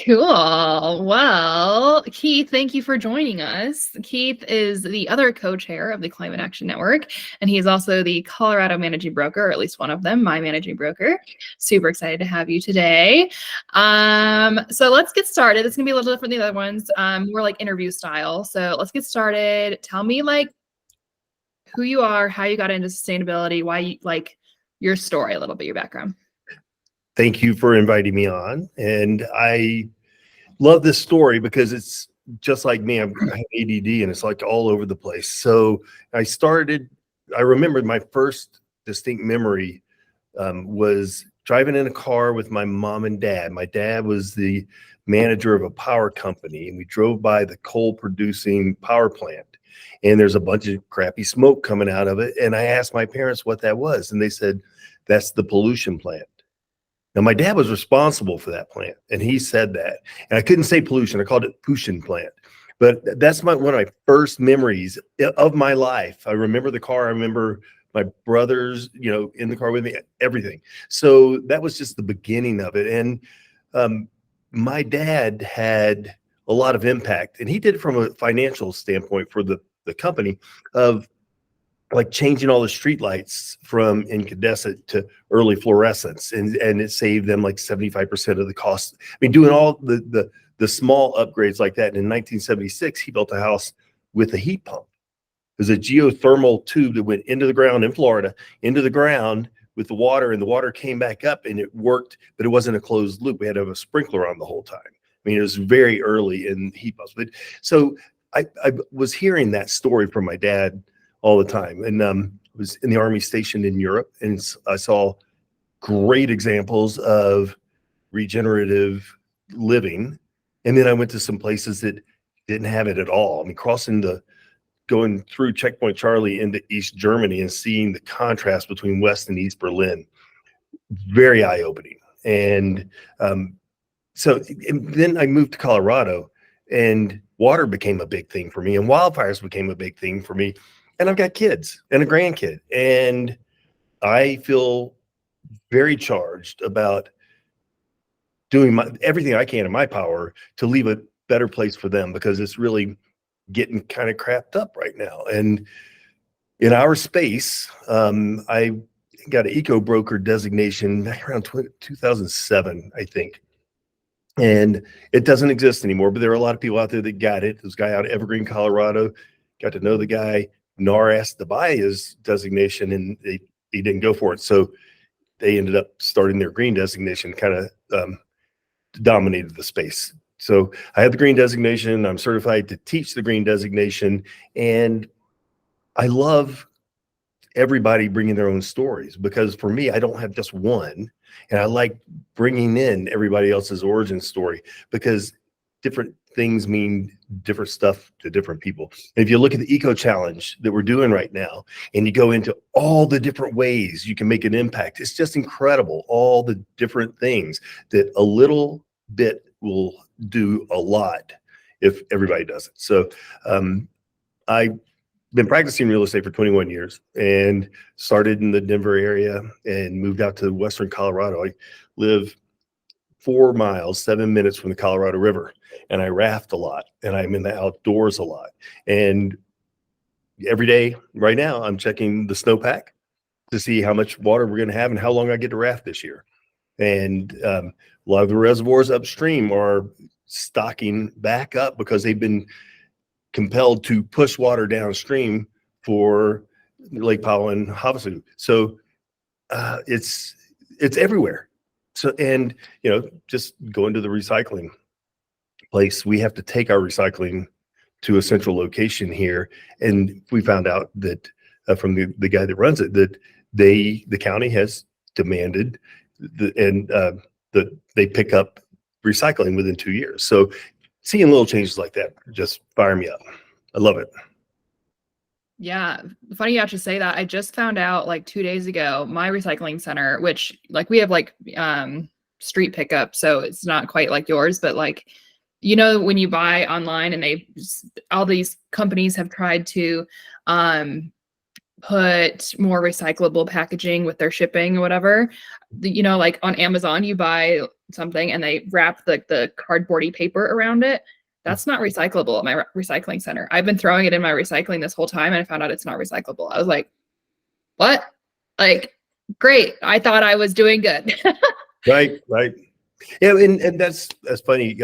Cool. Well, Keith, thank you for joining us. Keith is the other co-chair of the Climate Action Network, and he is also the Colorado managing broker, or at least one of them, my managing broker. Super excited to have you today. So let's get started. It's gonna be a little different than the other ones. More like interview style. So let's get started. Tell me like who you are, how you got into sustainability, why you like your story, a little bit, your background. Thank you for inviting me on. And I love this story because it's just like me. I have ADD and it's like all over the place. So I remember my first distinct memory was driving in a car with my mom and dad. My dad was the manager of a power company, and we drove by the coal producing power plant. And there's a bunch of crappy smoke coming out of it. And I asked my parents what that was. And they said, that's the pollution plant. Now, my dad was responsible for that plant, and he said that. And I couldn't say pollution. I called it pollution plant. But that's one of my first memories of my life. I remember the car. I remember my brothers, in the car with me, everything. So that was just the beginning of it. And my dad had a lot of impact, and he did it from a financial standpoint for the company of like changing all the street lights from incandescent to early fluorescence, and it saved them like 75% of the cost. I mean, doing all the small upgrades like that. And in 1976, he built a house with a heat pump. It was a geothermal tube that went into the ground in Florida, into the ground with the water, and the water came back up and it worked, but it wasn't a closed loop. We had to have a sprinkler on the whole time. I mean, it was very early in heat pumps. But so I was hearing that story from my dad all the time. And was in the Army stationed in Europe, and I saw great examples of regenerative living. And then I went to some places that didn't have it at all. I mean, going through Checkpoint Charlie into East Germany and seeing the contrast between West and East Berlin, very eye-opening. And then I moved to Colorado, and water became a big thing for me, and wildfires became a big thing for me. And I've got kids and a grandkid, and I feel very charged about doing everything I can in my power to leave a better place for them, because it's really getting kind of crapped up right now. And in our space, I got an eco broker designation back around 2007, I think. And it doesn't exist anymore, but there are a lot of people out there that got it. This guy out of Evergreen, Colorado, got to know the guy. NAR asked to buy his designation, and he didn't go for it. So they ended up starting their green designation, kind of dominated the space. So I have the green designation. I'm certified to teach the green designation. And I love everybody bringing their own stories, because for me, I don't have just one. And I like bringing in everybody else's origin story, because different things mean different stuff to different people. And if you look at the Eco Challenge that we're doing right now, and you go into all the different ways you can make an impact, it's just incredible. All the different things that a little bit will do a lot if everybody does it. So I've been practicing real estate for 21 years, and started in the Denver area and moved out to Western Colorado. I live 4 miles, 7 minutes from the Colorado River, and I raft a lot, and I'm in the outdoors a lot. And every day right now, I'm checking the snowpack to see how much water we're going to have and how long I get to raft this year. And a lot of the reservoirs upstream are stocking back up because they've been compelled to push water downstream for Lake Powell and Havasu. So it's everywhere. So, and just going to the recycling place, we have to take our recycling to a central location here. And we found out that from the guy that runs it, that the county has demanded that they pick up recycling within 2 years. So seeing little changes like that just fire me up. I love it. Yeah, funny you actually say that. I just found out like 2 days ago, my recycling center, which like we have like street pickup, so it's not quite like yours, but like, when you buy online and all these companies have tried to put more recyclable packaging with their shipping or whatever, like on Amazon, you buy something and they wrap the cardboardy paper around it, that's not recyclable at my recycling center. I've been throwing it in my recycling this whole time and I found out it's not recyclable. I was like, what? Like, great. I thought I was doing good. Right. Yeah, and that's funny.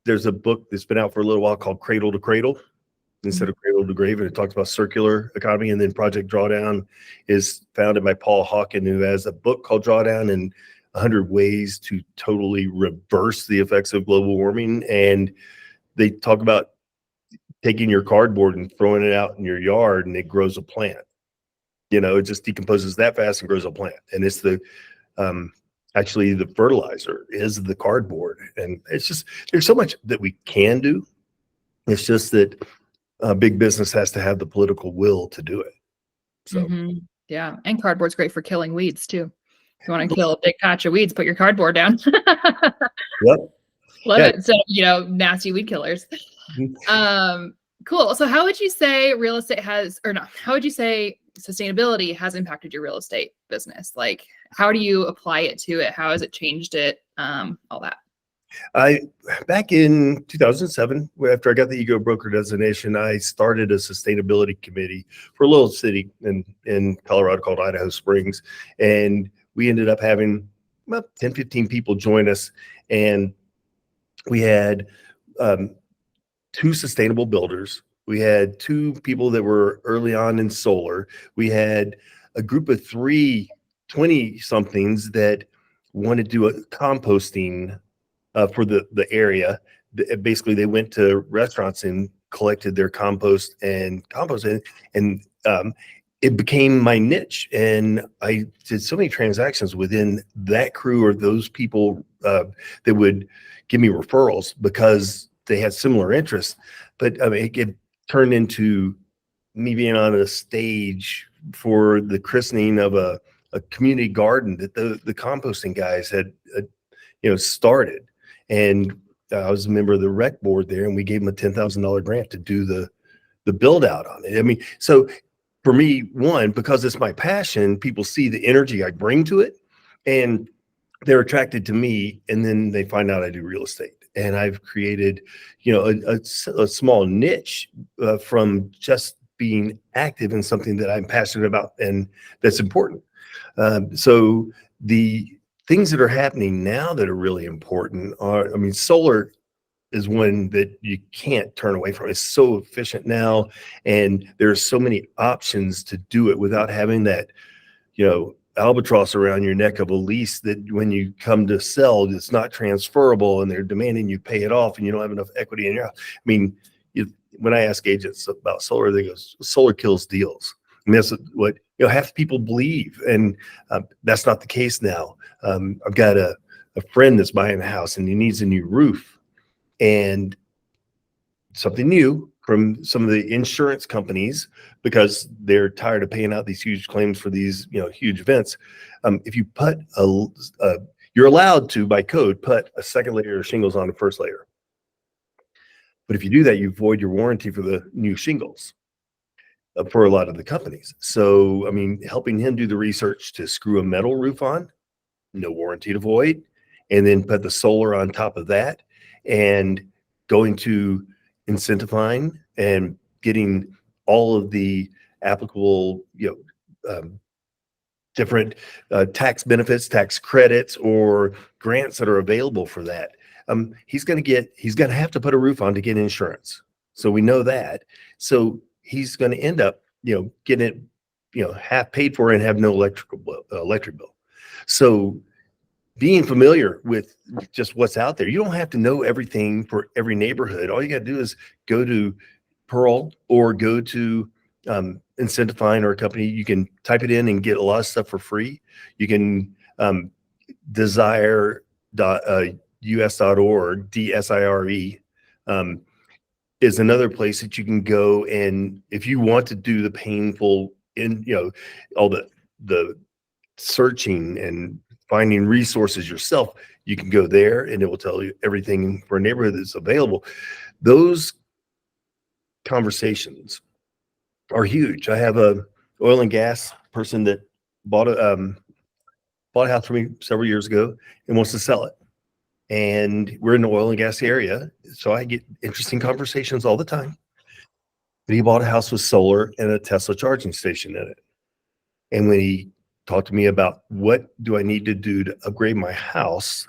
There's a book that's been out for a little while called Cradle to Cradle instead of Cradle to Grave, and it talks about circular economy. And then Project Drawdown is founded by Paul Hawken, who has a book called Drawdown and 100 Ways to Totally Reverse the Effects of Global Warming. And they talk about taking your cardboard and throwing it out in your yard, and it grows a plant. It just decomposes that fast and grows a plant. And it's actually the fertilizer is the cardboard. And it's just, there's so much that we can do. It's just that big business has to have the political will to do it. So yeah, and cardboard's great for killing weeds too. If you want to kill a big patch of weeds, put your cardboard down. Yep. Love it. So, nasty weed killers. Cool. So how would you say real estate how would you say sustainability has impacted your real estate business? Like, how do you apply it to it? How has it changed it? All that. Back in 2007, after I got the Ego Broker designation, I started a sustainability committee for a little city in Colorado called Idaho Springs. And we ended up having about 10, 15 people join us. And we had 2 sustainable builders. We had 2 people that were early on in solar. We had a group of 3 20-somethings that wanted to do a composting for the area. Basically, they went to restaurants and collected their compost and composted, and it became my niche. And I did so many transactions within that crew or those people that would give me referrals because they had similar interests. But I mean, it turned into me being on a stage for the christening of a community garden that the composting guys had started. And I was a member of the rec board there, and we gave them a $10,000 grant to do the build out on it. I mean, so for me, one, because it's my passion, people see the energy I bring to it, and they're attracted to me, and then they find out I do real estate. And I've created, a small niche from just being active in something that I'm passionate about and that's important. So the things that are happening now that are really important are, solar is one that you can't turn away from. It's so efficient now, and there's so many options to do it without having that, albatross around your neck of a lease that when you come to sell, it's not transferable and they're demanding you pay it off and you don't have enough equity in your house. I mean, when I ask agents about solar, they go, solar kills deals. And that's what half the people believe, and that's not the case now. I've got a friend that's buying a house and he needs a new roof, and something new from some of the insurance companies because they're tired of paying out these huge claims for these huge events. If you put you're allowed to by code put a second layer of shingles on the first layer, but if you do that, you void your warranty for the new shingles. For a lot of the companies. So, helping him do the research to screw a metal roof on, no warranty to void, and then put the solar on top of that, and going to incentivizing and getting all of the applicable, different tax benefits, tax credits, or grants that are available for that. He's going to have to put a roof on to get insurance. So we know that. So he's going to end up, getting it, half paid for and have no electric bill. So being familiar with just what's out there, you don't have to know everything for every neighborhood. All you got to do is go to Pearl or go to Incentifying or a company. You can type it in and get a lot of stuff for free. You can desire.us.org, DSIRE. Is another place that you can go, and if you want to do the painful all the searching and finding resources yourself, you can go there and it will tell you everything for a neighborhood that's available. Those conversations are huge. I have a oil and gas person that bought bought a house from me several years ago and wants to sell it. And we're in the oil and gas area, so I get interesting conversations all the time. But he bought a house with solar and a Tesla charging station in it. And when he talked to me about what do I need to do to upgrade my house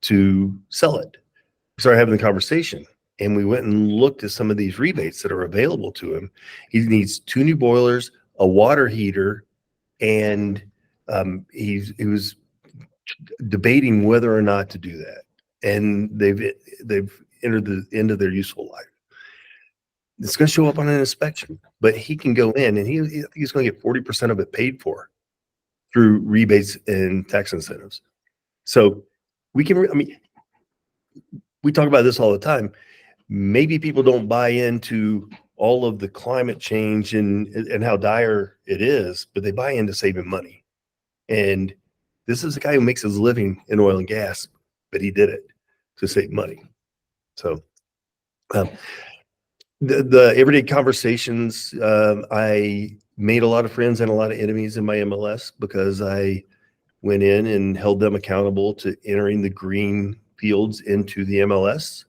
to sell it, we started having the conversation. And we went and looked at some of these rebates that are available to him. He needs 2 new boilers, a water heater, and he was debating whether or not to do that. And they've entered the end of their useful life. It's going to show up on an inspection, but he can go in and he's going to get 40% of it paid for through rebates and tax incentives. So we can, I mean, we talk about this all the time. Maybe people don't buy into all of the climate change and how dire it is, but they buy into saving money. And this is a guy who makes his living in oil and gas, but he did it to save money. So the everyday conversations, I made a lot of friends and a lot of enemies in my MLS because I went in and held them accountable to entering the green fields into the MLS.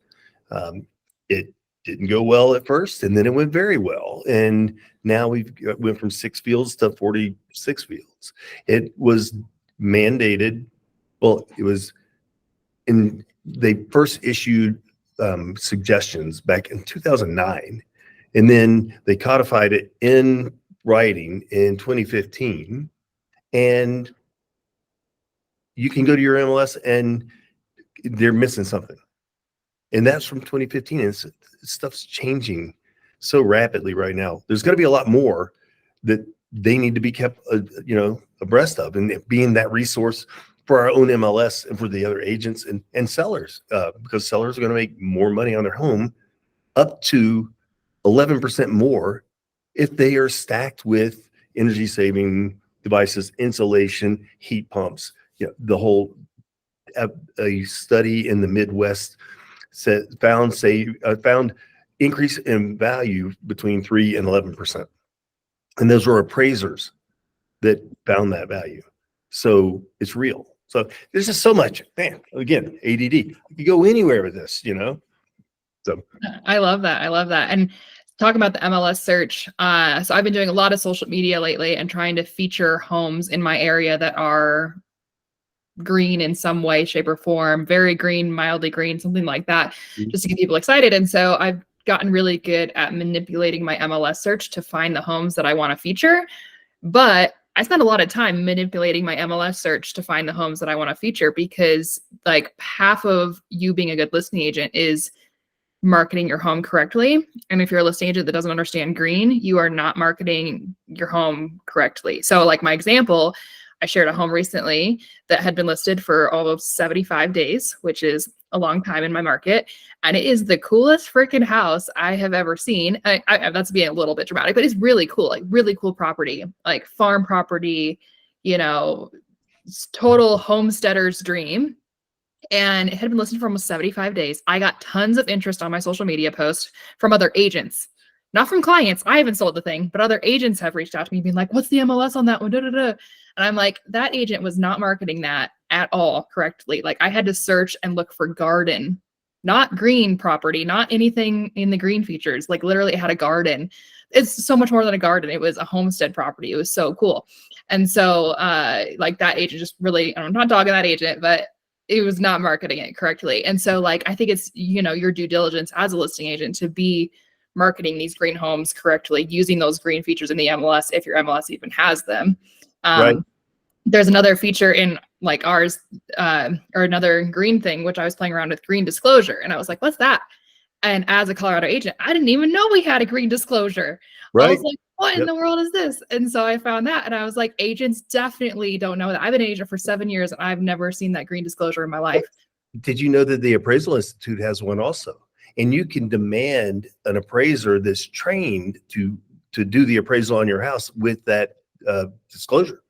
It didn't go well at first, and then it went very well. And now we've went from 6 fields to 46 fields. It was mandated. Well, it was they first issued suggestions back in 2009, and then they codified it in writing in 2015. And you can go to your MLS and they're missing something. And that's from 2015. And stuff's changing so rapidly right now. There's going to be a lot more that they need to be kept, abreast of, and being that resource for our own MLS and for the other agents and sellers, because sellers are going to make more money on their home, up to 11% more if they are stacked with energy saving devices, insulation, heat pumps. The whole a study in the Midwest found increase in value between 3 and 11%. And those were appraisers that found that value. So it's real. So there's just so much, man, again, ADD. You could go anywhere with this, So I love that. I love that. And talking about the MLS search. So I've been doing a lot of social media lately and trying to feature homes in my area that are green in some way, shape, or form, very green, mildly green, something like that, just to get people excited. And so I've gotten really good at manipulating my MLS search to find the homes that I want to feature. But I spend a lot of time manipulating my MLS search to find the homes that I want to feature, because like half of you being a good listing agent is marketing your home correctly. And if you're a listing agent that doesn't understand green, you are not marketing your home correctly. So like my example, I shared a home recently that had been listed for almost 75 days, which is a long time in my market. And it is the coolest freaking house I have ever seen. That's being a little bit dramatic, but it's really cool, like really cool property, like farm property, total homesteader's dream. And it had been listed for almost 75 days. I got tons of interest on my social media post from other agents, not from clients. I haven't sold the thing, but other agents have reached out to me being like, what's the MLS on that one? Da, da, da. And I'm like, that agent was not marketing that at all correctly. Like I had to search and look for garden, not green property, not anything in the green features. Like literally it had a garden. It's so much more than a garden. It was a homestead property. It was so cool. And so like that agent just really, I'm not dogging that agent, but it was not marketing it correctly. And so like, I think it's, your due diligence as a listing agent to be marketing these green homes correctly, using those green features in the MLS, if your MLS even has them. Right. There's another feature in like ours, or another green thing, which I was playing around with, green disclosure. And I was like, what's that? And as a Colorado agent, I didn't even know we had a green disclosure. Right. I was like, what in the world is this? And so I found that, and I was like, agents definitely don't know that. I've been an agent for 7 years and I've never seen that green disclosure in my life. Did you know that the Appraisal Institute has one also? And you can demand an appraiser that's trained to do the appraisal on your house with that disclosure.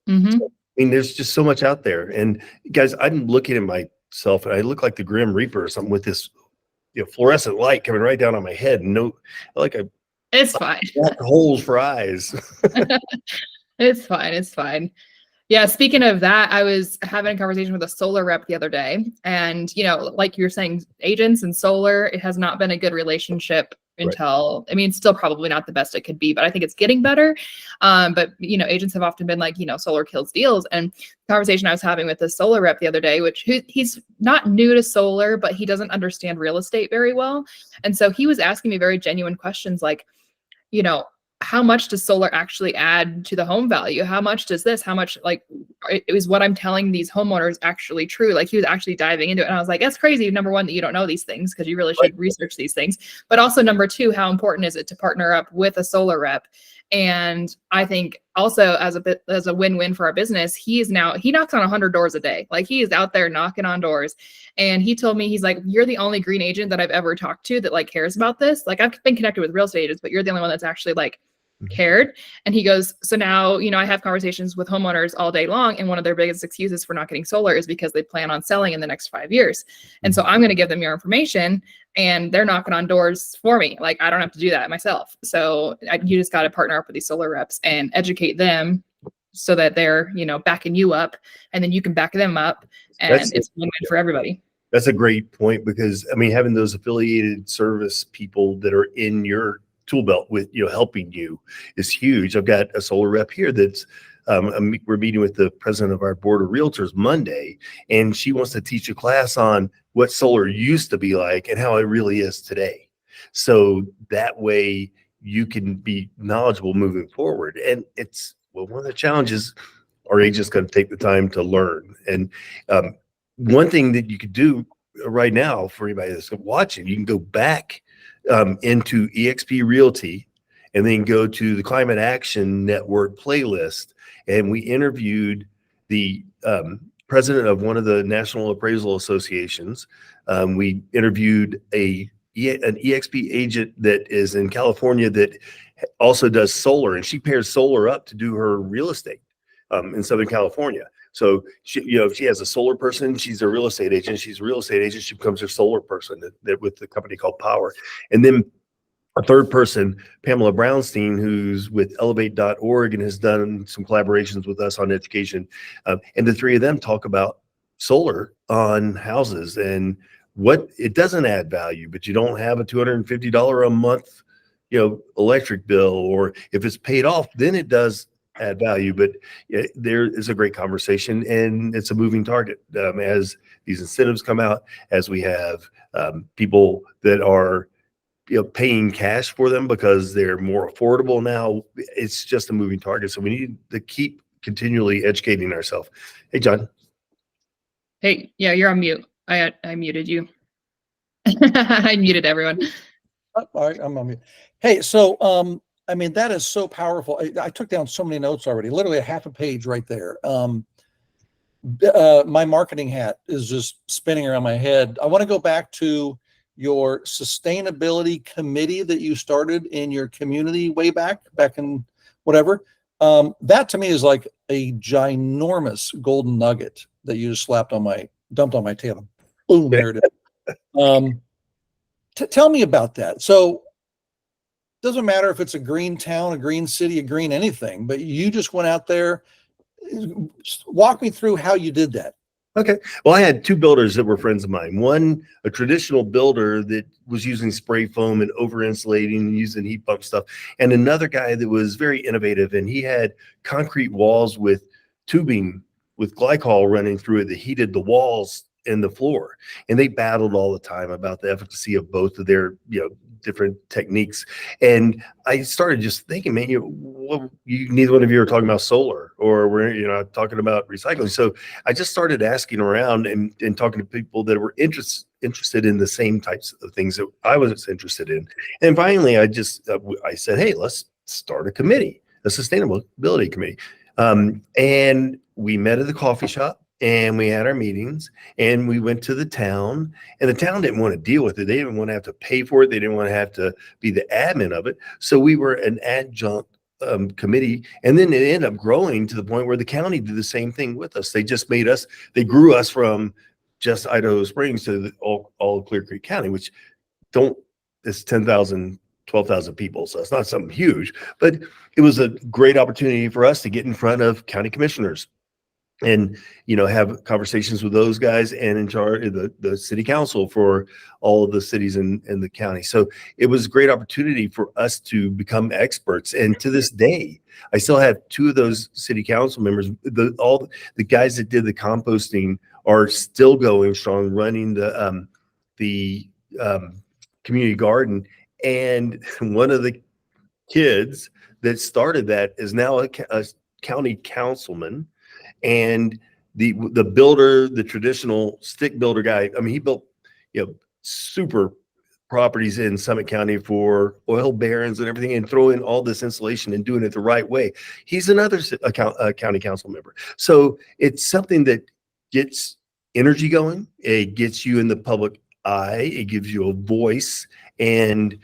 Mm-hmm. So, I mean, there's just so much out there. And guys, I'm looking at myself and I look like the Grim Reaper or something with this fluorescent light coming right down on my head. It's fine. Black holes for eyes. It's fine. It's fine. Yeah, speaking of that, I was having a conversation with a solar rep the other day, and like you're saying, agents and solar, it has not been a good relationship Right. until, I mean, it's still probably not the best it could be, but I think it's getting better. But agents have often been like, solar kills deals. And the conversation I was having with the solar rep the other day, he's not new to solar, but he doesn't understand real estate very well. And so he was asking me very genuine questions like, you know, how much does solar actually add to the home value? How much does this, how much, like, it was what I'm telling these homeowners actually true? Like, he was actually diving into it. And I was like, that's crazy. Number one, that you don't know these things, because you really should research these things. But also, number two, how important is it to partner up with a solar rep? And I think also as a win-win for our business, he knocks on 100 doors a day. Like, he is out there knocking on doors. And he told me, he's like, you're the only green agent that I've ever talked to that like cares about this. Like, I've been connected with real estate agents, but you're the only one that's actually like cared. And he goes, so now, I have conversations with homeowners all day long, and one of their biggest excuses for not getting solar is because they plan on selling in the next 5 years. And so I'm going to give them your information, and they're knocking on doors for me. Like, I don't have to do that myself. So you just got to partner up with these solar reps and educate them so that they're, backing you up, and then you can back them up, and it's win-win for everybody. That's a great point, because I mean, having those affiliated service people that are in your tool belt with helping you is huge. I've got a solar rep here that's we're meeting with the president of our board of realtors Monday, and she wants to teach a class on what solar used to be like and how it really is today. So that way you can be knowledgeable moving forward. And it's one of the challenges, our agents got to take the time to learn. And one thing that you could do right now for anybody that's watching, you can go back into eXp Realty and then go to the Climate Action Network playlist. And we interviewed the president of one of the National Appraisal Associations. We interviewed an eXp agent that is in California that also does solar, and she pairs solar up to do her real estate in Southern California. So she, if she has a solar person, she's a real estate agent. She's a real estate agent. She becomes a solar person that with the company called Power. And then a third person, Pamela Brownstein, who's with elevate.org and has done some collaborations with us on education. And the three of them talk about solar on houses and what it doesn't add value, but you don't have a $250 a month, electric bill, or if it's paid off, then it does add value. But there is a great conversation, and it's a moving target as these incentives come out, as we have people that are paying cash for them because they're more affordable now. It's just a moving target, so we need to keep continually educating ourselves. Hey, John. Hey, yeah, you're on mute. I muted you. I muted everyone. All right, I'm on mute. Hey, so I mean, that is so powerful. I took down so many notes already, literally a half a page right there. My marketing hat is just spinning around my head. I want to go back to your sustainability committee that you started in your community way back in whatever. That to me is like a ginormous golden nugget that you just dumped on my table. Boom, there it is. Tell me about that. So doesn't matter if it's a green town, a green city, a green anything, but you just went out there. Walk me through how you did that. Okay. Well, I had two builders that were friends of mine. One, a traditional builder that was using spray foam and over insulating and using heat pump stuff. And another guy that was very innovative, and he had concrete walls with tubing with glycol running through it that heated the walls and the floor. And they battled all the time about the efficacy of both of their, different techniques. And I started just thinking, man, neither one of you are talking about solar, or we're talking about recycling. So I just started asking around and talking to people that were interested in the same types of things that I was interested in. And finally, I said, hey, let's start a committee, a sustainability committee. And we met at the coffee shop, and we had our meetings, and we went to the town, and the town didn't want to deal with it. They didn't want to have to pay for it. They didn't want to have to be the admin of it. So we were an adjunct committee. And then it ended up growing to the point where the county did the same thing with us. They just they grew us from just Idaho Springs to all Clear Creek County, which it's 10,000, 12,000 people. So it's not something huge, but it was a great opportunity for us to get in front of county commissioners, and have conversations with those guys, and in charge of the city council for all of the cities in the county. So it was a great opportunity for us to become experts. And to this day, I still have two of those city council members. All the guys that did the composting are still going strong, running the community garden. And one of the kids that started that is now a county councilman. And the builder, the traditional stick builder guy, I mean, he built, super properties in Summit County for oil barons and everything, and throw in all this insulation and doing it the right way. He's another county council member. So it's something that gets energy going. It gets you in the public eye. It gives you a voice, and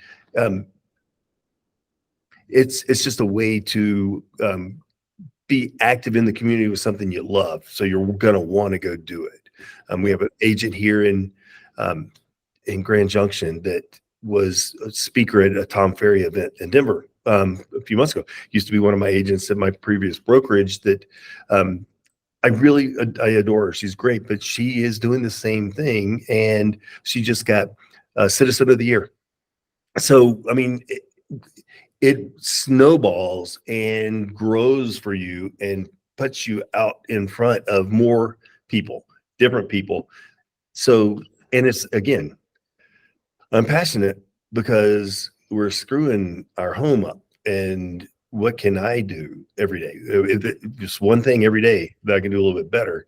it's just a way to be active in the community with something you love. So you're going to want to go do it. We have an agent here in Grand Junction that was a speaker at a Tom Ferry event in Denver a few months ago. Used to be one of my agents at my previous brokerage that I adore her. She's great, but she is doing the same thing, and she just got Citizen of the Year. So, I mean, it snowballs and grows for you and puts you out in front of more people, different people. So, and it's, again, I'm passionate because we're screwing our home up. And what can I do every day? Just one thing every day that I can do a little bit better.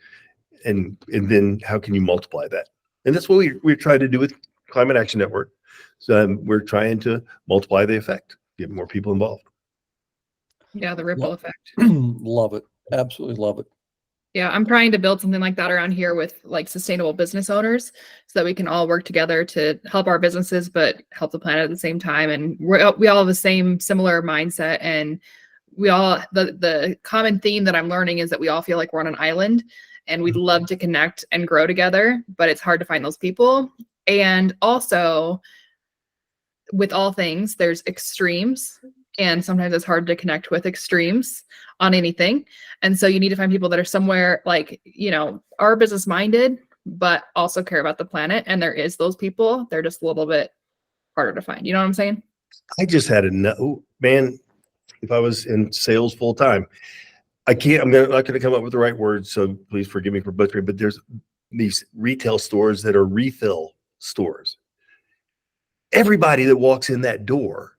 And then how can you multiply that? And that's what we try to do with Climate Action Network. So we're trying to multiply the effect, get more people involved. Yeah, the ripple effect. Love it. Absolutely love it. Yeah, I'm trying to build something like that around here with like sustainable business owners so that we can all work together to help our businesses, but help the planet at the same time. And we all have the same similar mindset. And we all, the common theme that I'm learning is that we all feel like we're on an island and we'd love to connect and grow together, but it's hard to find those people. And also, with all things, there's extremes, and sometimes it's hard to connect with extremes on anything. And so you need to find people that are somewhere like, are business minded, but also care about the planet. And there is those people. They're just a little bit harder to find. You know what I'm saying? I just had man, if I was in sales full time, I'm not going to come up with the right words, so please forgive me for butchering, but there's these retail stores that are refill stores. Everybody that walks in that door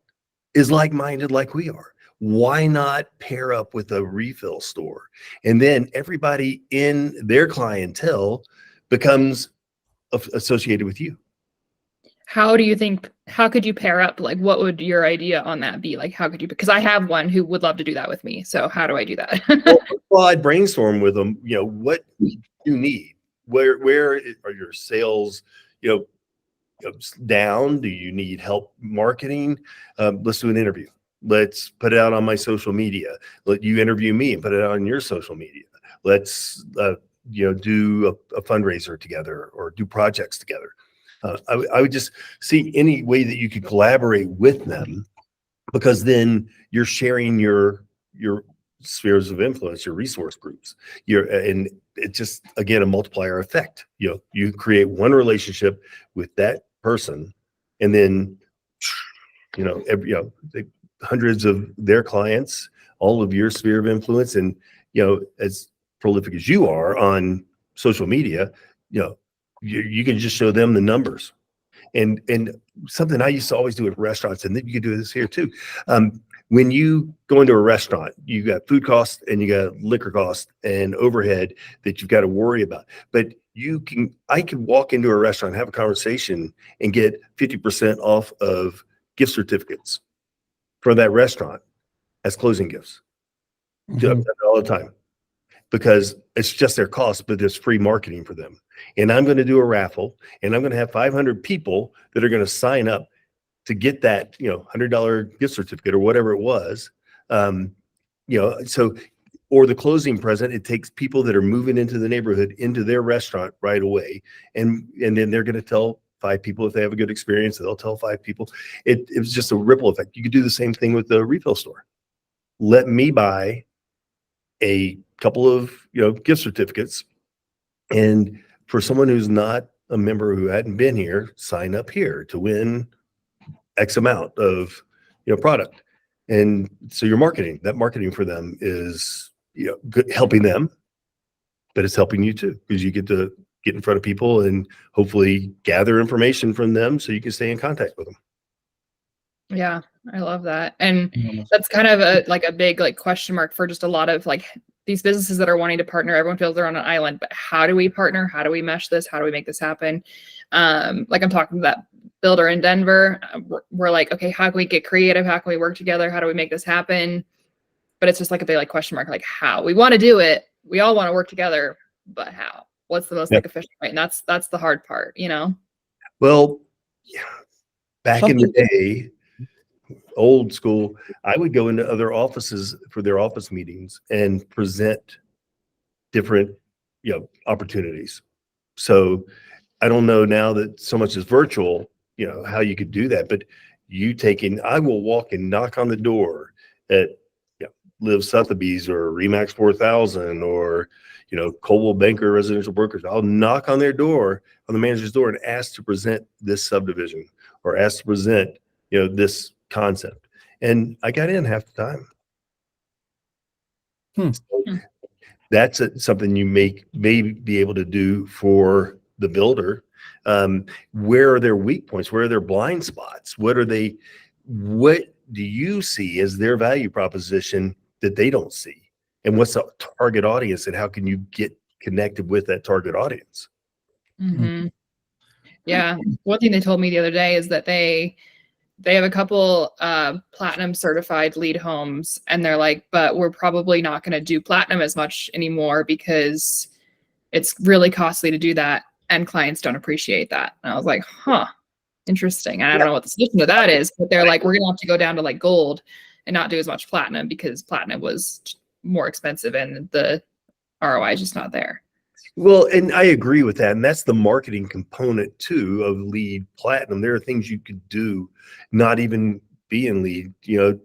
is like-minded like we are. Why not pair up with a refill store? And then everybody in their clientele becomes associated with you. How could you pair up? Like, what would your idea on that be? Like, how could you, because I have one who would love to do that with me. So how do I do that? well, I'd brainstorm with them, what you need, where are your sales, down? Do you need help marketing? Let's do an interview. Let's put it out on my social media. Let you interview me and put it out on your social media. Let's do a fundraiser together or do projects together. I would just see any way that you could collaborate with them, because then you're sharing your spheres of influence, your resource groups. And it's just, again, a multiplier effect. You create one relationship with that person, and then hundreds of their clients, all of your sphere of influence, and as prolific as you are on social media, you can just show them the numbers. And something I used to always do at restaurants, and then you can do this here too. When you go into a restaurant, you got food costs and you got liquor costs and overhead that you've got to worry about. But I could walk into a restaurant, have a conversation, and get 50% off of gift certificates for that restaurant as closing gifts. Mm-hmm. All the time, because it's just their cost, but there's free marketing for them. And I'm going to do a raffle, and I'm going to have 500 people that are going to sign up to get that, $100 gift certificate or whatever it was. So, or the closing present, it takes people that are moving into the neighborhood into their restaurant right away. And then they're going to tell 5 people if they have a good experience, they'll tell 5 people. It was just a ripple effect. You could do the same thing with the refill store. Let me buy a couple of, gift certificates. And for someone who's not a member who hadn't been here, sign up here to win X amount of, product. And so that marketing for them is, good, helping them, but it's helping you too, because you get to get in front of people and hopefully gather information from them so you can stay in contact with them. Yeah, I love that. And that's kind of a big question mark for just a lot of these businesses that are wanting to partner. Everyone feels they're on an island, but how do we partner? How do we mesh this? How do we make this happen? I'm talking to that builder in Denver. We're like, okay, how can we get creative? How can we work together? How do we make this happen? But it's just a big question mark, how. We want to do it. We all want to work together, but how? What's the most efficient way? And that's the hard part, Well, yeah. Back in the day, old school, I would go into other offices for their office meetings and present different, opportunities. So I don't know now that so much is virtual, how you could do that, but I will walk and knock on the door at Live Sotheby's or Remax 4000 or, Coldwell Banker Residential Brokers. I'll knock on their door, on the manager's door, and ask to present this subdivision or ask to present, this concept. And I got in half the time. So that's something you may be able to do for the builder. Where are their weak points? Where are their blind spots? What do you see as their value proposition that they don't see? And what's the target audience, and how can you get connected with that target audience? Mm-hmm. Yeah. One thing they told me the other day is that they have a couple platinum certified lead homes, and they're like, but we're probably not going to do platinum as much anymore because it's really costly to do that, and clients don't appreciate that. And I was like, interesting. And I don't know what the solution to that is, but they're like, we're going to have to go down to gold and not do as much platinum because platinum was more expensive and the ROI is just not there. Well, and I agree with that. And that's the marketing component too of lead platinum. There are things you could do, not even being lead,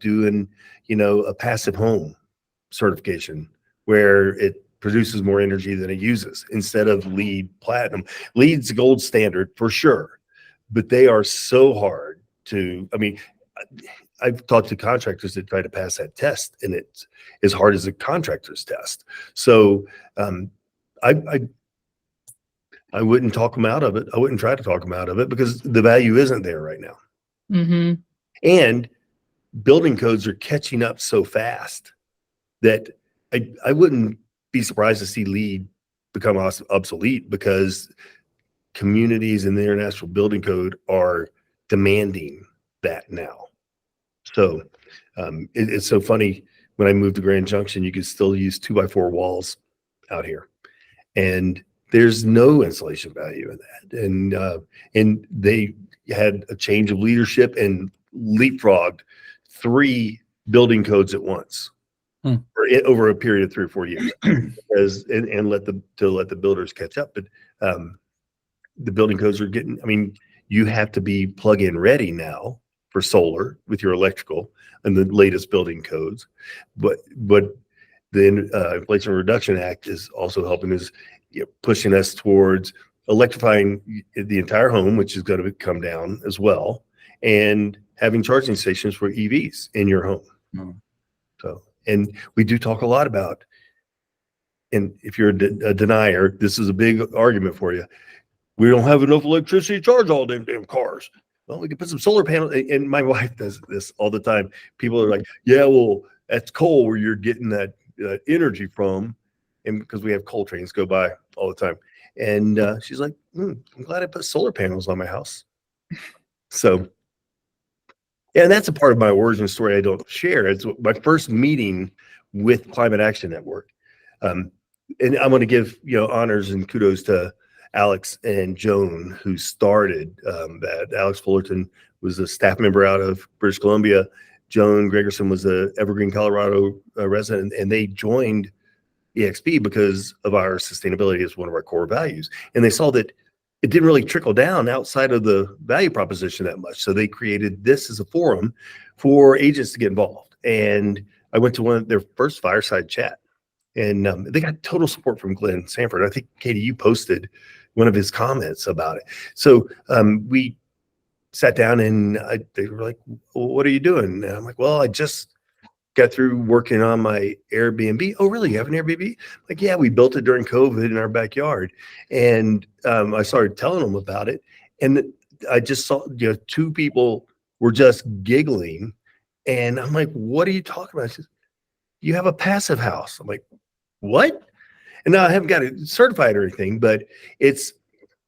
doing, a passive home certification where it produces more energy than it uses instead of lead platinum. Lead's gold standard for sure, but they are so hard to, I've talked to contractors that try to pass that test, and it's as hard as a contractor's test. So I wouldn't talk them out of it. I wouldn't try to talk them out of it because the value isn't there right now. Mm-hmm. And building codes are catching up so fast that I wouldn't be surprised to see lead become obsolete because communities in the International Building Code are demanding that now. So it's so funny. When I moved to Grand Junction, you could still use 2x4 walls out here, and there's no insulation value in that. And they had a change of leadership and leapfrogged 3 building codes at once over a period of 3 or 4 years, and let the builders catch up. But the building codes are getting. You have to be plug-in ready now for solar with your electrical and the latest building codes, but the Inflation Reduction Act is also helping us, pushing us towards electrifying the entire home, which is going to come down as well, and having charging stations for EVs in your home. So, and we do talk a lot about, and if you're a denier, this is a big argument for you. We don't have enough electricity to charge all them damn cars. Well, we can put some solar panels. And my wife does this all the time. People are like, yeah, well, that's coal where you're getting that energy from. And because we have coal trains go by all the time. And she's like, I'm glad I put solar panels on my house. So, yeah, and that's a part of my origin story I don't share. It's my first meeting with Climate Action Network. And I'm going to give, honors and kudos to Alex and Joan, who started that. Alex Fullerton was a staff member out of British Columbia. Joan Gregerson was a Evergreen, Colorado resident, and they joined EXP because of our sustainability as one of our core values. And they saw that it didn't really trickle down outside of the value proposition that much. So they created this as a forum for agents to get involved. And I went to one of their first fireside chat. And they got total support from Glenn Sanford. I think, Katie, you posted one of his comments about it. So we sat down and they were like, well, what are you doing? And I'm like, well, I just got through working on my Airbnb. Oh, really? You have an Airbnb? Like, yeah, we built it during COVID in our backyard. And I started telling them about it. And I just saw, two people were just giggling. And I'm like, what are you talking about? She says, you have a passive house. I'm like, what? And now I haven't got it certified or anything, but it's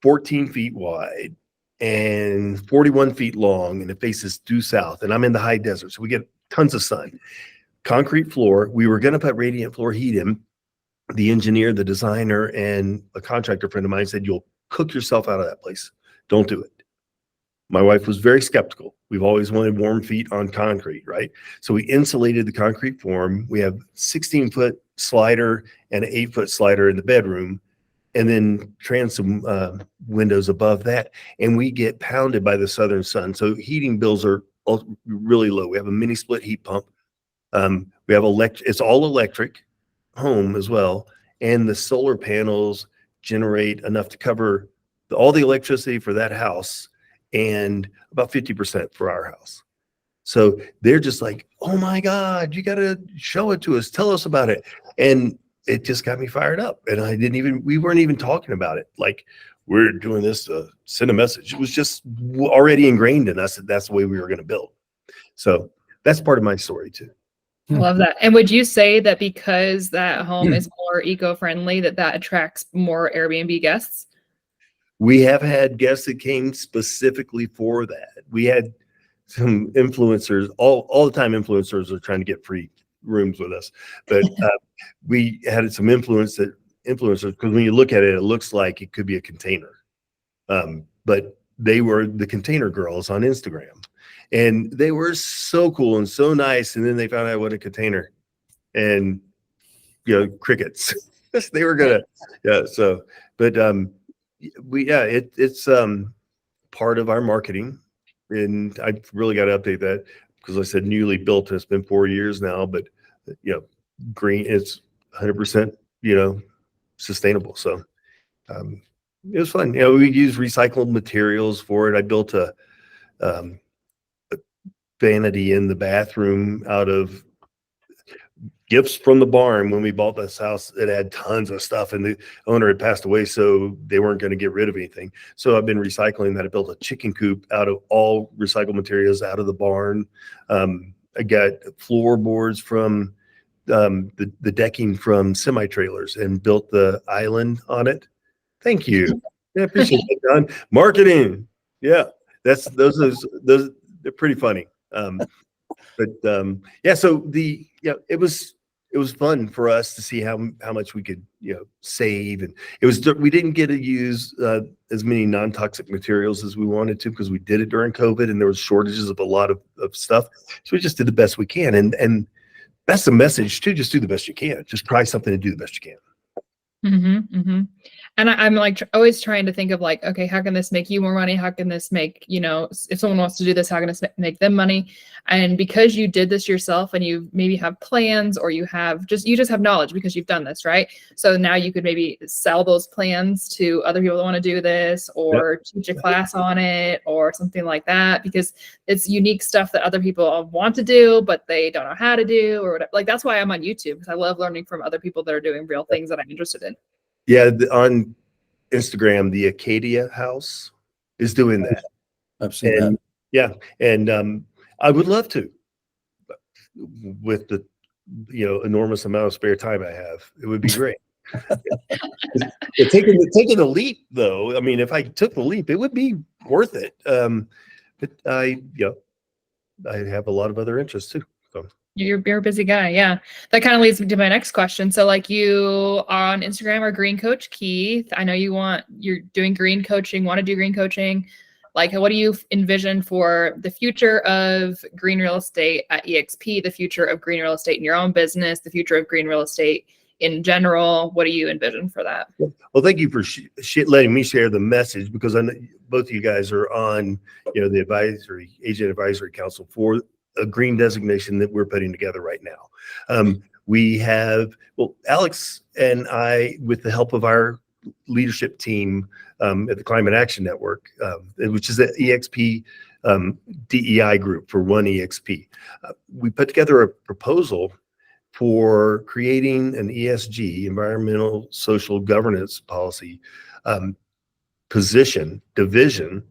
14 feet wide and 41 feet long, and it faces due south. And I'm in the high desert, so we get tons of sun. Concrete floor. We were going to put radiant floor heat in. The engineer, the designer, and a contractor friend of mine said, you'll cook yourself out of that place. Don't do it. My wife was very skeptical. We've always wanted warm feet on concrete, right? So we insulated the concrete form. We have 16-foot slider and an 8-foot slider in the bedroom, and then transom windows above that. And we get pounded by the southern sun. So heating bills are really low. We have a mini split heat pump. We have it's all electric home as well. And the solar panels generate enough to cover all the electricity for that house and about 50% for our house. So they're just like, oh my God, you got to show it to us. Tell us about it. And it just got me fired up. And we weren't even talking about it. Like, we're doing this to send a message. It was just already ingrained in us that that's the way we were going to build. So that's part of my story too. I love that. And would you say that because that home is more eco-friendly, that attracts more Airbnb guests? We have had guests that came specifically for that. We had some influencers, all the time influencers are trying to get free rooms with us. But we had some influencers, because when you look at it, it looks like it could be a container. But they were the container girls on Instagram. And they were so cool and so nice. And then they found out what a container, and crickets. They were gonna, So, but it's part of our marketing, and I really got to update that because I said newly built. It's been 4 years now, but green, it's 100%, sustainable. So it was fun. We use recycled materials for it. I built a vanity in the bathroom out of gifts from the barn. When we bought this house, it had tons of stuff, and the owner had passed away, so they weren't going to get rid of anything. So I've been recycling that. I built a chicken coop out of all recycled materials out of the barn. I got floorboards from the decking from semi-trailers and built the island on it. Thank you. I appreciate it, John. Marketing. Yeah, those they're pretty funny. So it was fun for us to see how much we could save, and we didn't get to use as many non-toxic materials as we wanted to because we did it during COVID and there was shortages of a lot of stuff. So we just did the best we can, and that's the message too. Just do the best you can. Just try something and do the best you can. Mm-hmm, mm-hmm. And I'm like always trying to think of like, okay, how can this make you more money? How can this make, if someone wants to do this, how can this make them money? And because you did this yourself and you maybe have plans, or you just have knowledge because you've done this, right? So now you could maybe sell those plans to other people that want to do this, or teach a class on it or something like that, because it's unique stuff that other people want to do, but they don't know how to do or whatever. Like, that's why I'm on YouTube, because I love learning from other people that are doing real things that I'm interested in. Yeah, on Instagram, the Acadia House is doing that. I've seen that. Yeah, and I would love to, with the enormous amount of spare time I have. It would be great. Taking the leap, though. I mean, if I took the leap, it would be worth it. But I have a lot of other interests too. So. You're a busy guy. Yeah. That kind of leads me to my next question. So like, you on Instagram are Green Coach Keith. I know you're doing green coaching, want to do green coaching. Like, what do you envision for the future of green real estate at EXP, the future of green real estate in your own business, the future of green real estate in general? What do you envision for that? Well, thank you for letting me share the message, because I know both of you guys are on, the Agent Advisory Council for a green designation that we're putting together right now. We have, well, Alex and I, with the help of our leadership team at the Climate Action Network, which is the EXP DEI group for One EXP, we put together a proposal for creating an ESG, environmental social governance policy division,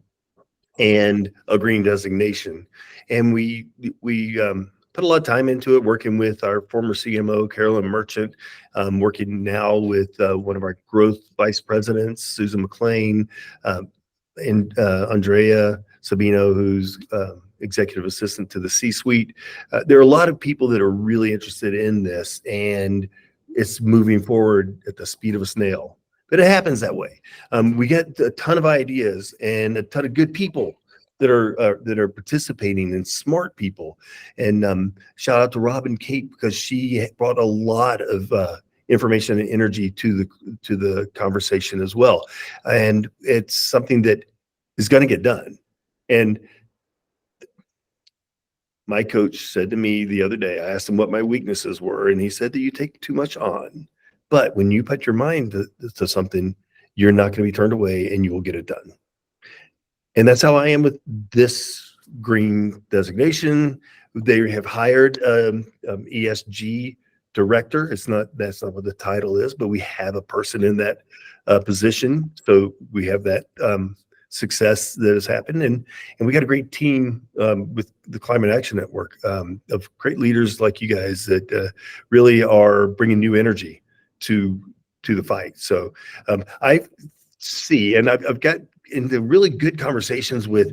and a green designation. And we put a lot of time into it, working with our former CMO, Carolyn Merchant, working now with one of our growth vice presidents, Susan McLean, and Andrea Sabino, who's executive assistant to the C-suite. There are a lot of people that are really interested in this, and it's moving forward at the speed of a snail. But it happens that way. We get a ton of ideas and a ton of good people that are participating, and smart people. And shout out to Rob and Kate, because she brought a lot of information and energy to the conversation as well. And it's something that is going to get done. And my coach said to me the other day, I asked him what my weaknesses were, and he said that you take too much on. But when you put your mind to something, you're not going to be turned away, and you will get it done. And that's how I am with this green designation. They have hired ESG director. That's not what the title is, but we have a person in that position. So we have that success that has happened, and we got a great team with the Climate Action Network of great leaders like you guys that really are bringing new energy to the fight. So I see, and I've got into really good conversations with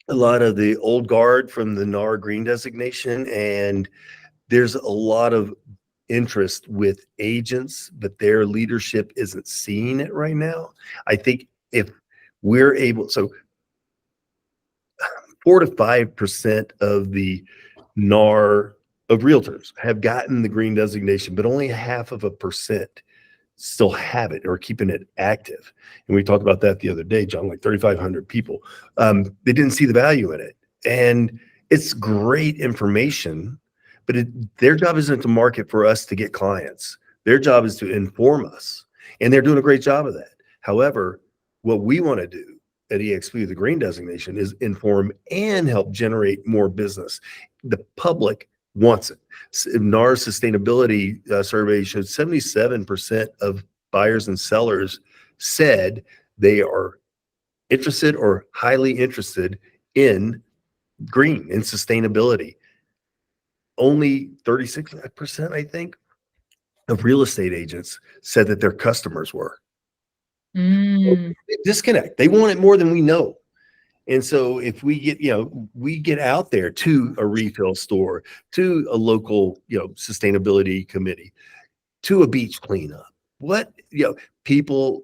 a lot of the old guard from the NAR green designation, and there's a lot of interest with agents, but their leadership isn't seeing it right now. I think if we're able, so 4 to 5% of the NAR of realtors have gotten the green designation, but only 0.5% still have it or keeping it active. And we talked about that the other day, John, like 3,500 people. They didn't see the value in it. And it's great information, but their job isn't to market for us to get clients. Their job is to inform us. And they're doing a great job of that. However, what we want to do at EXP, the green designation, is inform and help generate more business. The public wants it. NAR's sustainability survey showed 77% of buyers and sellers said they are interested or highly interested in green and sustainability. Only 36%, I think, of real estate agents said that their customers were. Disconnect. They want it more than we know. And so if we get out there to a retail store, to a local, sustainability committee, to a beach cleanup, people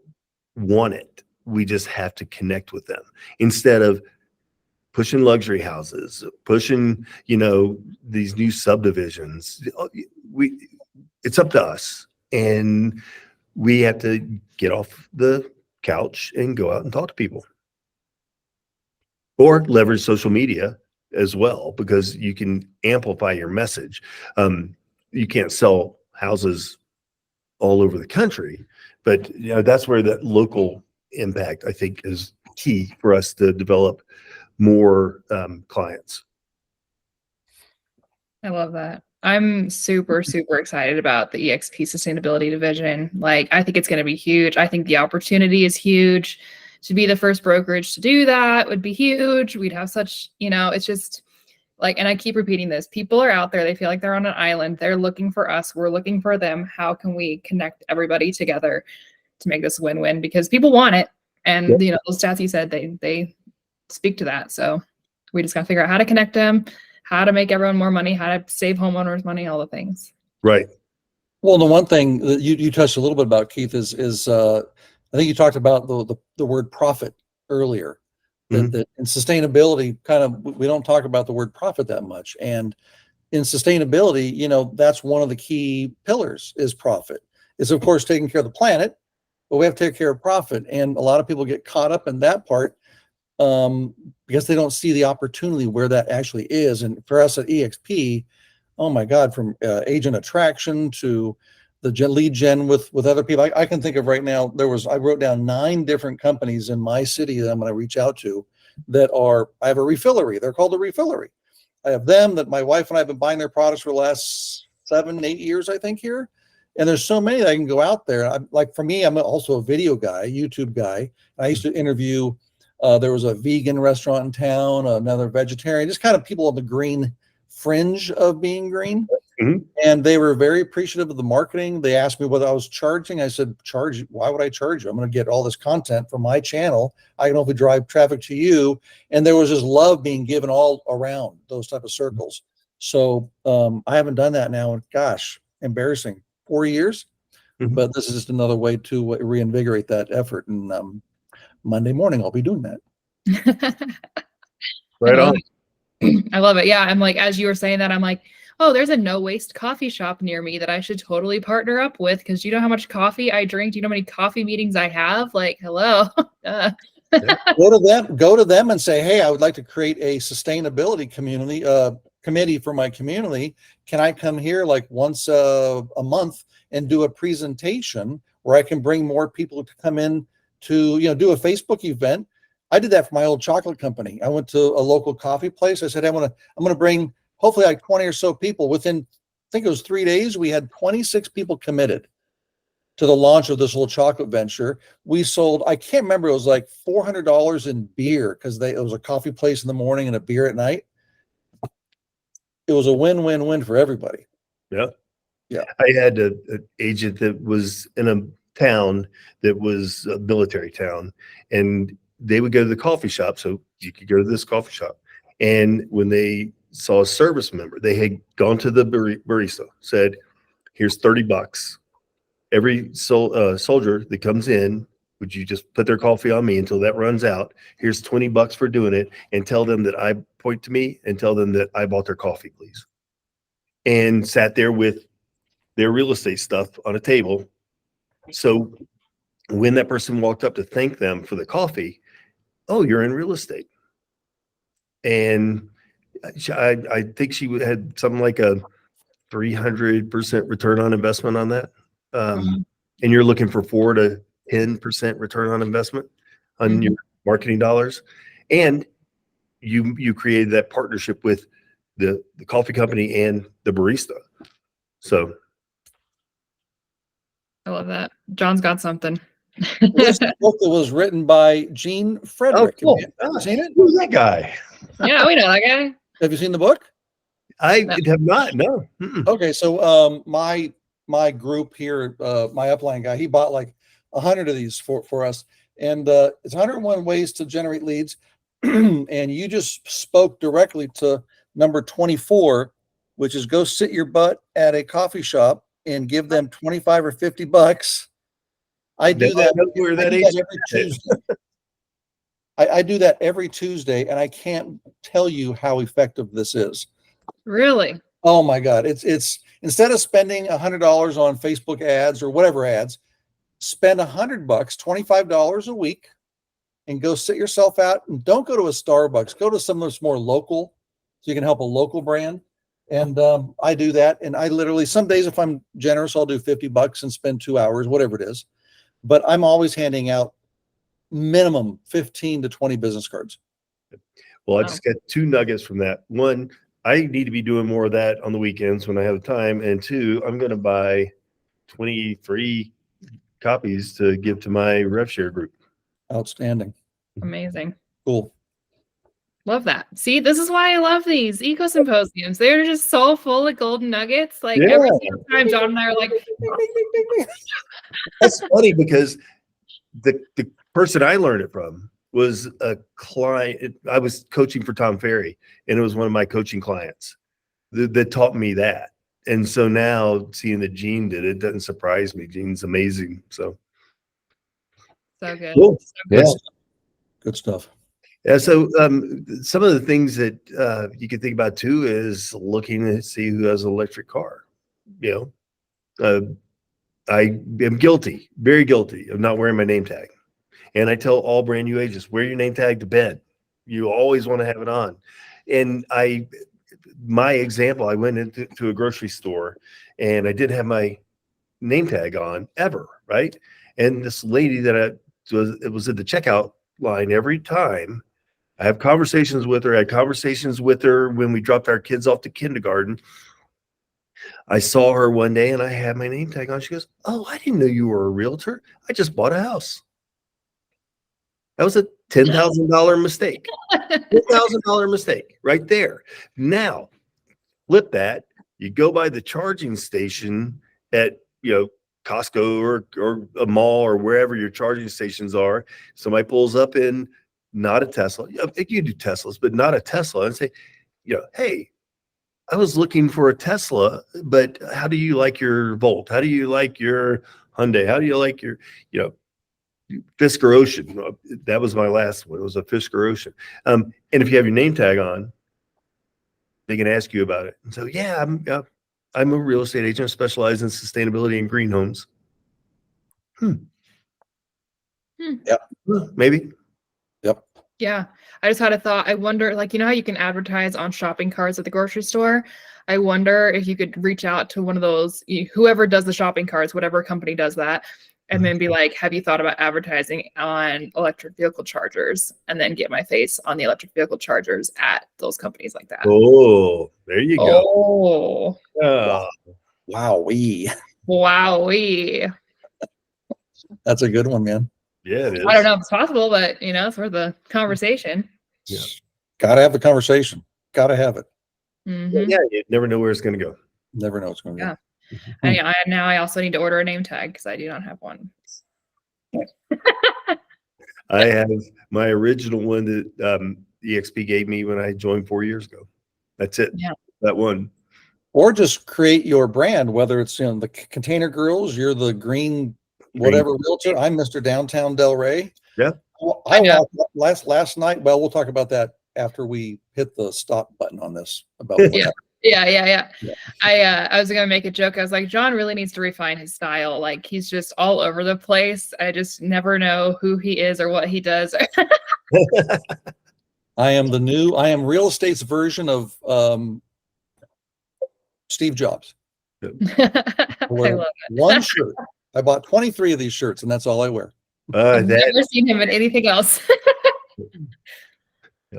want it. We just have to connect with them instead of pushing luxury houses, pushing, these new subdivisions. It's up to us, and we have to get off the couch and go out and talk to people. Or leverage social media as well, because you can amplify your message. You can't sell houses all over the country, but that's where that local impact, I think, is key for us to develop more clients. I love that. I'm super, super excited about the EXP sustainability division. Like, I think it's going to be huge. I think the opportunity is huge. To be the first brokerage to do that would be huge. We'd have such, it's just like, and I keep repeating this, people are out there. They feel like they're on an island. They're looking for us. We're looking for them. How can we connect everybody together to make this win-win? Because people want it. And, those stats you said, they speak to that. So we just got to figure out how to connect them, how to make everyone more money, how to save homeowners money, all the things. Right. Well, the one thing that you touched a little bit about, Keith, is I think you talked about the word profit earlier. That in sustainability, we don't talk about the word profit that much. And in sustainability, that's one of the key pillars is profit. It's, of course, taking care of the planet, but we have to take care of profit. And a lot of people get caught up in that part because they don't see the opportunity where that actually is. And for us at EXP, oh my God, from agent attraction to the lead gen with other people. I can think of right now, I wrote down 9 different companies in my city that I'm going to reach out to I have a refillery. They're called a refillery. I have them that my wife and I have been buying their products for the last 7, 8 years, I think, here. And there's so many that I can go out there. Like for me, I'm also a video guy, YouTube guy. I used to interview, there was a vegan restaurant in town, another vegetarian, just kind of people on the green fringe of being green. Mhm. And they were very appreciative of the marketing. They asked me what I was charging. I said, why would I charge you? I'm going to get all this content from my channel. I can hopefully drive traffic to you. And there was this love being given all around those type of circles. So I haven't done that now. And gosh, embarrassing, 4 years. Mhm. But this is just another way to reinvigorate that effort. And Monday morning, I'll be doing that. Right on. I love it. Yeah. I'm like, as you were saying that, I'm like, oh, there's a no waste coffee shop near me that I should totally partner up with. Cause you know how much coffee I drink? Do you know how many coffee meetings I have? Like, hello. Go to them and say, hey, I would like to create a sustainability committee for my community. Can I come here like once a month and do a presentation where I can bring more people to come in to, do a Facebook event? I did that for my old chocolate company. I went to a local coffee place. I said, I'm going to bring hopefully like 20 or so people. Within, I think it was 3 days, we had 26 people committed to the launch of this whole chocolate venture. We sold, I can't remember, it was like $400 in beer because it was a coffee place in the morning and a beer at night. It was a win-win-win for everybody. Yeah. Yeah. I had an agent that was in a town that was a military town, and they would go to the coffee shop. So you could go to this coffee shop. And when they saw a service member, they had gone to the barista, said, here's $30. Every soldier that comes in, would you just put their coffee on me until that runs out? Here's $20 for doing it, and tell them that I point to me and tell them that I bought their coffee, please. And sat there with their real estate stuff on a table. So when that person walked up to thank them for the coffee, oh, you're in real estate. And I think she had something like a 300% return on investment on that. And you're looking for 4 to 10% return on investment on your marketing dollars. And you created that partnership with the coffee company and the barista. So I love that. John's got something. This book that was written by Gene Frederick. cool. Have you seen it? Who's that guy? Yeah, we know that guy. Have you seen the book? I have not. No. Mm-mm. Okay, so my group here, my upline guy, he bought like 100 of these for us, and it's 101 ways to generate leads. And you just spoke directly to number 24, which is go sit your butt at a coffee shop and give them 25 or 50 bucks. I do that every Tuesday. I do that every Tuesday, and I can't tell you how effective this is. Really? Oh my God. It's instead of spending $100 on Facebook ads or whatever ads, spend $100, $25 a week, and go sit yourself out, and don't go to a Starbucks, go to something that's more local so you can help a local brand. And I do that. And I literally, some days, if I'm generous, I'll do $50 and spend 2 hours, whatever it is. But I'm always handing out minimum 15 to 20 business cards. Well, I just got 2 nuggets from that. One, I need to be doing more of that on the weekends when I have time. And 2, I'm going to buy 23 copies to give to my rev share group. Outstanding. Amazing. Cool. Love that. See, this is why I love these Eco-Symposiums. They're just so full of golden nuggets. Like every single time John and I are like, That's funny because the person I learned it from was a client. I was coaching for Tom Ferry, and it was one of my coaching clients that taught me that. And so now seeing that Gene did it doesn't surprise me. Gene's amazing. So so good. cool. So good. Yeah. Good stuff. Yeah. So some of the things that you can think about too is looking to see who has an electric car. You know, I am guilty, very guilty of not wearing my name tag. And I tell all brand new agents, wear your name tag to bed. You always want to have it on. And my example, I went into a grocery store and I didn't have my name tag on ever, right? And this lady that was at the checkout line every time. I have conversations with her. I had conversations with her when we dropped our kids off to kindergarten. I saw her one day and I had my name tag on. She goes, "Oh, I didn't know you were a realtor. I just bought a house." That was a $10,000 mistake. $10,000 mistake right there. Now, flip that. You go by the charging station at, Costco or a mall or wherever your charging stations are. Somebody pulls up in not a Tesla. You do Teslas, but not a Tesla, and say, "Hey, I was looking for a Tesla, but how do you like your Volt? How do you like your Hyundai? How do you like your, Fisker Ocean?" That was my last one. It was a Fisker Ocean. And if you have your name tag on, they can ask you about it. And so, yeah, I'm a real estate agent specialized in sustainability and green homes. Yep. Maybe. Yep. Yeah. I just had a thought. I wonder, like, how you can advertise on shopping carts at the grocery store? I wonder if you could reach out to one of those, whoever does the shopping carts, whatever company does that, and then be like, "Have you thought about advertising on electric vehicle chargers?" And then get my face on the electric vehicle chargers at those companies like that. Oh, there you go. Oh, Wowee. wowee. That's a good one, man. Yeah, it is. I don't know if it's possible, but it's worth the conversation. Yeah. Gotta have the conversation. Gotta have it. Mhm. Yeah, you never know where it's going to go. Never know what's going to Yeah. Now I also need to order a name tag because I do not have one. I have my original one that EXP gave me when I joined 4 years ago. That's it. Yeah. That one. Or just create your brand, whether it's the Container Girls, you're the green whatever realtor. I'm Mr. Downtown Delray. Yeah. I walked up last night. Well, we'll talk about that after we hit the stop button on this. About what happened. Yeah. I was gonna make a joke. I was like, John really needs to refine his style. Like, he's just all over the place. I just never know who he is or what he does. I am real estate's version of Steve Jobs. I love it. One shirt. I bought 23 of these shirts, and that's all I wear. I've never seen him in anything else.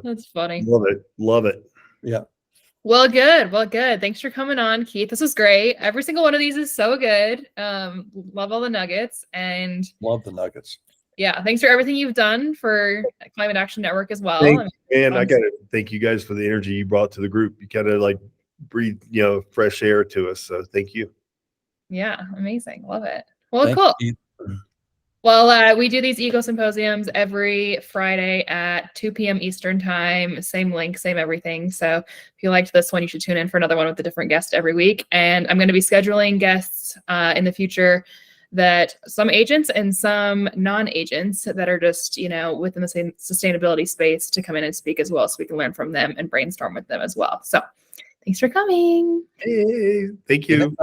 That's funny. Love it. Yeah. Well, good. Thanks for coming on, Keith. This was great. Every single one of these is so good. Love all the nuggets, and Love the nuggets. Yeah, thanks for everything you've done for Climate Action Network as well. And I got to thank you guys for the energy you brought to the group. You kind of like breathe, fresh air to us. So thank you. Yeah, amazing. Love it. Well, Thank cool. you. Well, we do these Eco-Symposiums every Friday at 2 p.m. Eastern time. Same link, same everything. So if you liked this one, you should tune in for another one with a different guest every week. And I'm going to be scheduling guests in the future that some agents and some non-agents that are just, within the same sustainability space to come in and speak as well, so we can learn from them and brainstorm with them as well. So thanks for coming. Hey, thank you.